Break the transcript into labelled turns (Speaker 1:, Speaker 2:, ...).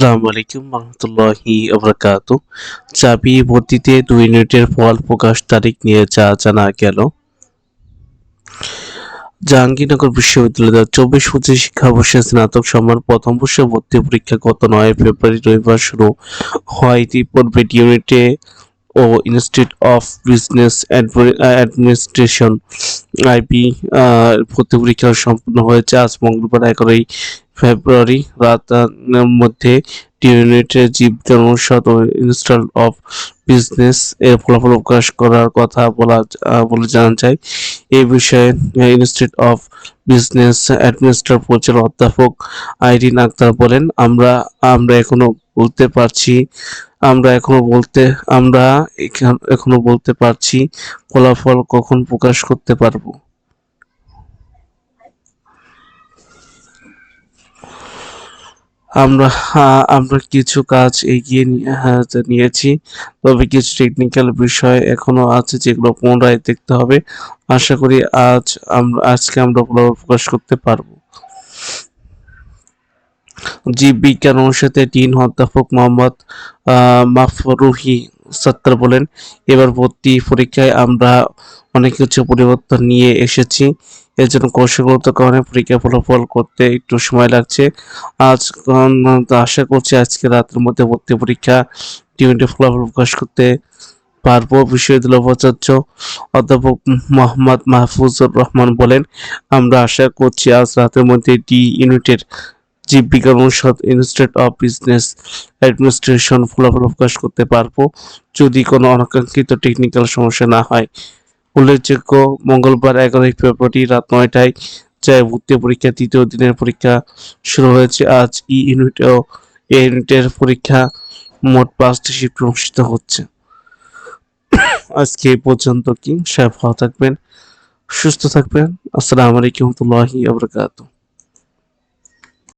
Speaker 1: আসসালামু আলাইকুম রহমতুল্লাহি ওবরাকাতু। চাবি ভর্তিতে 2 ইউনিটের ফল প্রকাশ তারিখ নিয়ে যা জানা গেল। জাহাঙ্গীরনগর বিশ্ববিদ্যালয় ২০২৪-২৫ শিক্ষাবর্ষে স্নাতক সম্মান প্রথম বর্ষের ভর্তি পরীক্ষা গত ৯ ফেব্রুয়ারি রবিবার শুরু হয়। পূর্বে ইউনিটে ও institute of business administration I B ভর্তি পরীক্ষা সম্পন্ন হয়েছে আজ মঙ্গলবার ১১ ফেব্রুয়ারি রাত মধ্যে ইউনিটের জীববিজ্ঞান অনুষদ ও ইনস্টিটিউট অফ বিজনেস এর ফলাফল প্রকাশ করার কথা বলে জানা যায়। এ বিষয়ে ইনস্টিটিউট অফ বিজনেস অ্যাডমিনিস্ট্রেশন পরিচালক অধ্যাপক আইরিন আক্তার বলেন, আমরা আমরা এখনো বলতে পারছি আমরা এখনো বলতে আমরা এখনো বলতে পারছি ফলাফল কখন প্রকাশ করতে পারবো। আমরা কিছু কাজ এগিয়ে নিয়েছি, তবে কিছু টেকনিক্যাল বিষয় এখনো আছে যেগুলো পুনরায় দেখতে হবে। আশা করি আজকে আমরা ফলাফল প্রকাশ করতে পারবো। জীববিজ্ঞান অনুষদের ডিন অধ্যাপক মোহাম্মদ মাফরুহি সত্তার বলেন, এবার ভর্তি পরীক্ষায় আমরা অনেক কিছু পরিবর্তন নিয়ে এসেছি। এর জন্য কৌশলগত কারণে পরীক্ষার ফলাফল করতে একটু সময় লাগছে। আজ আশা করছি আজকে রাতের মধ্যে ভর্তি পরীক্ষা ইউনিটের ফলাফল প্রকাশ করতে পারবো। বিশ্ববিদ্যালয়ের উপাচার্য অধ্যাপক মোহাম্মদ মাহফুজুর রহমান বলেন, আমরা আশা করছি আজ রাতের মধ্যে ডি ইউনিটের জীববিজ্ঞান অনুষদ ইনস্টিটিউট অফ বিজনেস অ্যাডমিনিস্ট্রেশন ফলাফল প্রকাশ করতে পারবো, যদি কোনো অনাকাঙ্ক্ষিত টেকনিক্যাল সমস্যা না হয়। উল্লেখযোগ্য, মঙ্গলবার ১১ ফেব্রুয়ারি রাত ৯টায় ভর্তি পরীক্ষা তৃতীয় দিনের পরীক্ষা শুরু হয়েছে। আজ ই ইউনিট ও এ ইউনিটের পরীক্ষা মোট ৫টি শিফট অনুষ্ঠিত হচ্ছে। আজকে এই পর্যন্ত কি? সবাই ভালো থাকবেন, সুস্থ থাকবেন। আসসালামু আলাইকুম ওয়া রাহমাতুল্লাহি ওয়া বারাকাতুহু।